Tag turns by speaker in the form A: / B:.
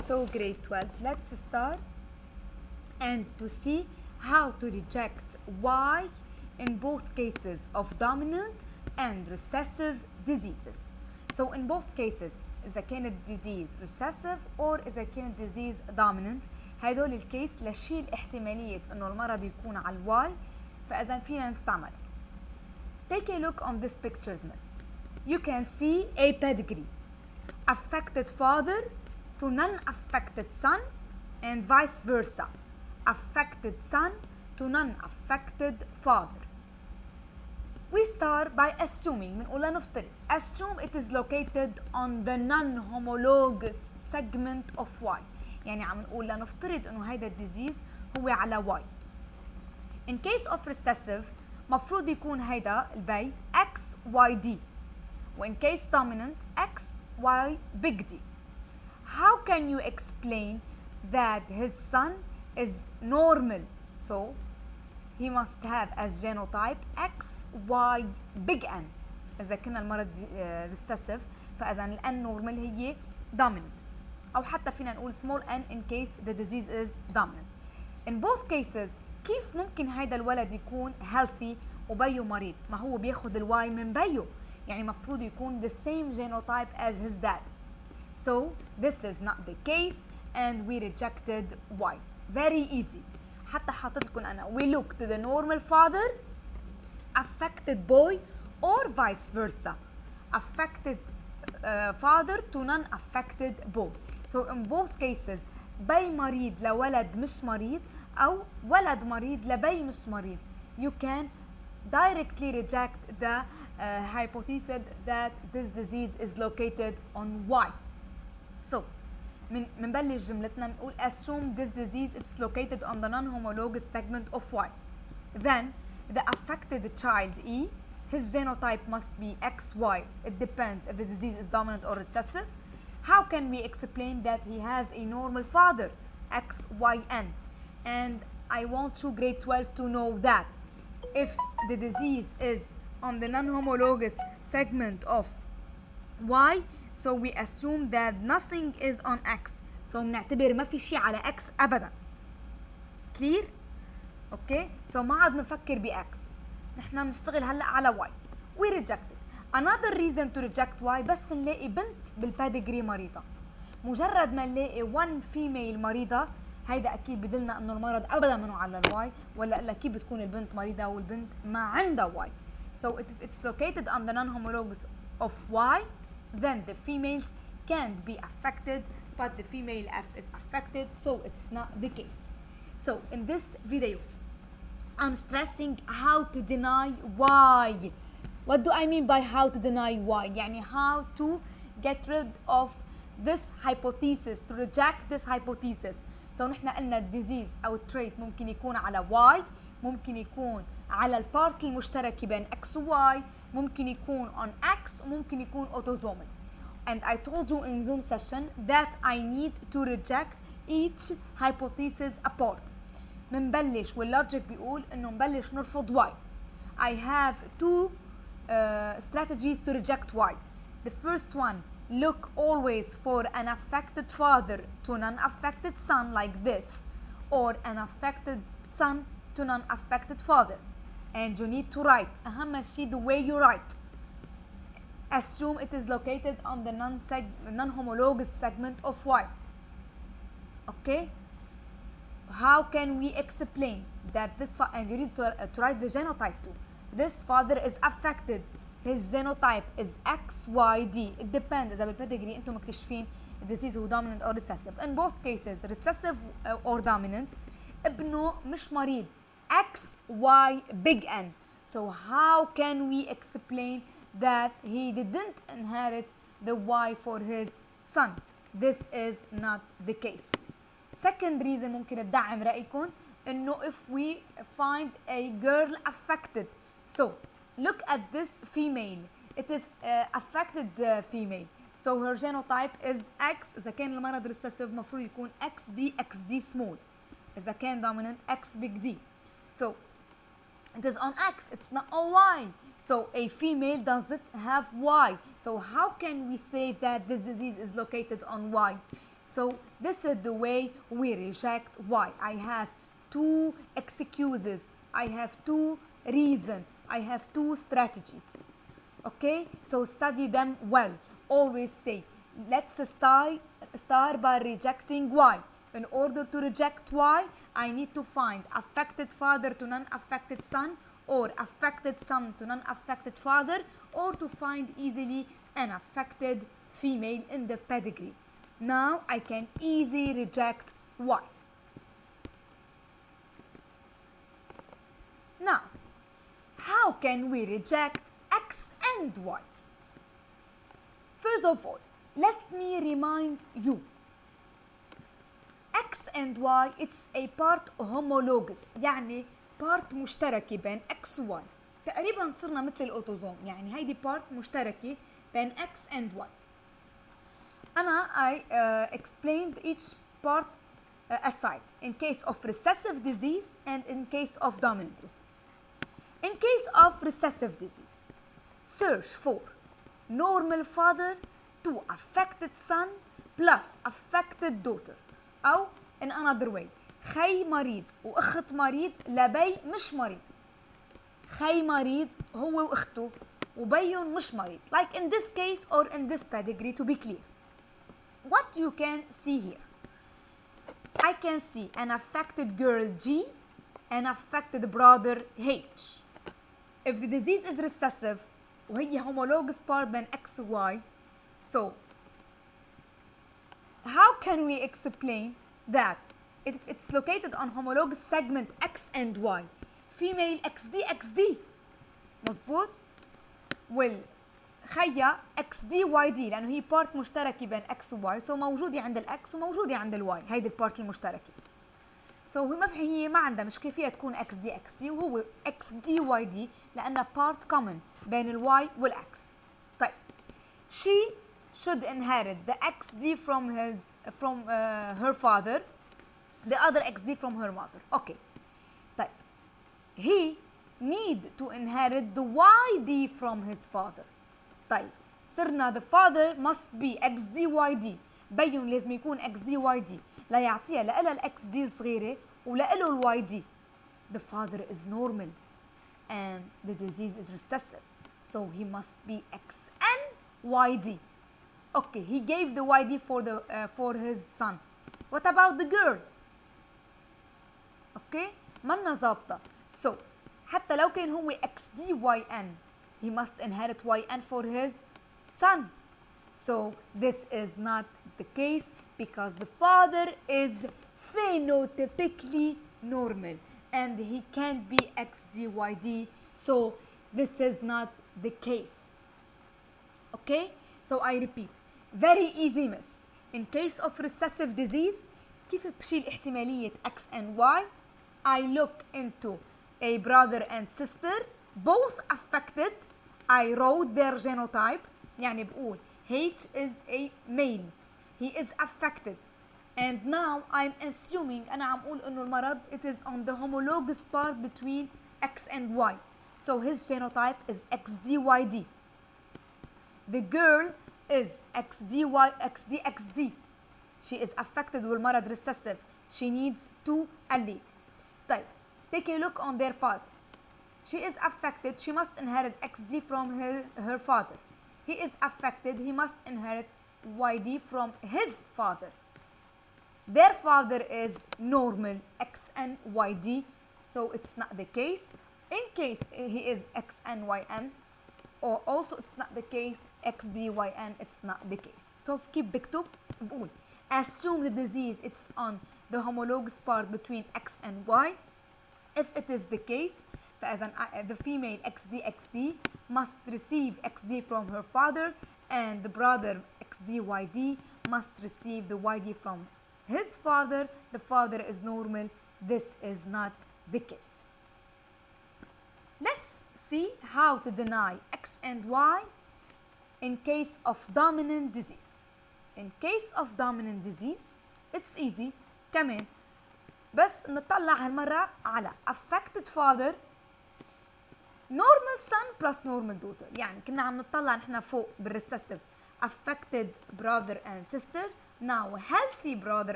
A: So grade 12, let's start and to see how to reject Y in both cases of dominant and recessive diseases. So in both cases إذا كانت disease recessive or إذا كانت disease dominant هدول الكيس لشيل احتمالية إنه المرض يكون على الواي فإذا فينا نستعمل. Take a look on this pictures miss. You can see a pedigree. Affected father to non-affected son and vice versa. Affected son to non-affected father. We start by assuming بنقول نفترض assume it is located on the non-homologous segment of Y. يعني عم نقول لنفترض انه هيدا الديزيز هو على Y. In case of recessive مفروض يكون هيدا البي XYD و in case dominant XY big D. How can you explain that his son is normal? So he must have as genotype XY big N. إذا كنا المرض recessive فإذا ال N normal هي dominant. أو حتى فينا نقول small n in case the disease is dominant. In both cases كيف ممكن هيدا الولد يكون healthy وبيو مريض؟ ما هو بياخد الواي من بيو، يعني مفروض يكون the same genotype as his dad. So this is not the case and we rejected Y. Very easy. حتى حاطط لكم أنا we look to the normal father, affected boy or vice versa. Affected father to non-affected boy. So in both cases بي مريض لولد مش مريض أو ولد مريض لبي مش مريض. You can directly reject the hypothesis that this disease is located on Y. So منبلش جملتنا بنقول assume this disease is located on the non-homologous segment of Y. Then the affected child E, his genotype must be XY. It depends if the disease is dominant or recessive. How can we explain that he has a normal father, XYN? And I want you grade 12 to know that if the disease is on the non-homologous segment of Y, so we assume that nothing is on X. So بنعتبر ما في شيء على X أبدا. Clear? Okay? So ما عاد بنفكر ب X. نحن بنشتغل هلا على Y. We reject it. Another reason to reject Y بس نلاقي بنت بالباديجري مريضة. مجرد ما نلاقي one female مريضة هيدا أكيد بدلنا إنه المرض أبدا منه على الواي ولا أكيد بتكون البنت مريضة والبنت ما عندها Y. So if it's located on the non-homologous of Y, then the females can't be affected, but the female F is affected, so it's not the case. So in this video, I'm stressing how to deny Y. What do I mean by how to deny Y? يعني how to get rid of this hypothesis, to reject this hypothesis. So نحن قلنا الديزيز أو التريت ممكن يكون على Y، ممكن يكون على البارت المشترك بين X و Y، ممكن يكون on X وممكن يكون autosomal. And I told you in Zoom session that I need to reject each hypothesis apart. منبلش واللوجيك بيقول إنه نبلش نرفض Y. I have two strategies to reject Y. The first one, look always for an affected father to non-affected son like this, or an affected son to non-affected father. And you need to write أهم شيء the way you write. Assume it is located on the non-homologous segment of Y. Okay? How can we explain that this and you need to write the genotype too. This father is affected. His genotype is XYD. It depends إذا بالبيدجري أنتم مكتشفين disease هو dominant or recessive. In both cases, recessive or dominant, ابنه مش مريض. XY big N. So how can we explain that he didn't inherit the Y for his son? This is not the case. Second reason ممكن تدعم رأيكم إنه if we find a girl affected. So look at this female. It is affected female. So her genotype is X. إذا كان المرض recessive مفروض يكون XD small. إذا كان dominant X big D. So it is on X. It's not on Y. So a female doesn't have Y. So how can we say that this disease is located on Y? So this is the way we reject Y. I have two excuses, I have two reasons, I have two strategies. Okay, so study them well. Always say, let's start by rejecting Y. In order to reject Y, I need to find affected father to non-affected son, or affected son to non-affected father, or to find easily an affected female in the pedigree. Now I can easily reject Y. Now, how can we reject X and Y? First of all, let me remind you, X and Y it's a part homologous، يعني part مشتركة بين X و Y. تقريبا صرنا مثل الأوتوزوم، يعني هيدي part مشتركة بين X and Y. أنا I explained each part aside in case of recessive disease and in case of dominant disease. In case of recessive disease, search for normal father to affected son plus affected daughter. أو in another way, خي مريض وأخت مريض لبي مش مريض. خي مريض هو وأخته وبيون مش مريض. Like in this case or in this pedigree, to be clear. What you can see here, I can see an affected girl G, an affected brother H. If the disease is recessive وهي homologous part بين X و Y, so how can we explain that it's located on homologous segment X and Y, female XD XD مظبوط؟ والخيا XD YD لأنه هي بارت مشتركة بين X و Y، so موجودة عند الX وموجودة عند الY، هيدي البارت المشتركة. so هي ما عندها مشكلة فيها تكون XD XD وهو XD YD لأنها part common بين الY والX. طيب she should inherit the XD from her father, the other XD from her mother. Okay. طيب he need to inherit the YD from his father. طيب صرنا the father must be XD YD، بين لازم يكون XD YD ليعطيها لإلها الXD الصغيرة ولإله الYD. The father is normal and the disease is recessive, so he must be XN YD. Okay, he gave the YD for his son. What about the girl? Okay, منا ظابطة. So حتى لو كان هو XD YN, he must inherit YN for his son. So this is not the case because the father is phenotypically normal and he can't be XD-YD, so this is not the case. Okay, so I repeat, very easy miss. In case of recessive disease, كيف بشيل احتمالية X and Y? I look into a brother and sister, both affected. I wrote their genotype. يعني بقول H is a male, he is affected, and now I'm assuming أنا عم أقول إنه المرض it is on the homologous part between X and Y, so his genotype is XD-YD. The girl is XD-XD. She is affected والمرض recessive. She needs 2 allele. طيب take a look on their father. She is affected. She must inherit XD from her father. He is affected. He must inherit YD from his father. Their father is normal XNYD, so it's not the case. In case he is XNYN, or also it's not the case XDYN, it's not the case. So keep بكتب بقول assume the disease it's on the homologous part between X and Y. If it is the case, the female XD-XD must receive XD from her father, and the brother XD-YD must receive the YD from his father. The father is normal. This is not the case. Let's see how to deny X and Y in case of dominant disease. In case of dominant disease, it's easy. كمان بس نطلع هالمرة على affected father, normal son plus normal daughter. يعني كنا عم نطلع نحن فوق بالrecessive affected brother and sister, Now, healthy brother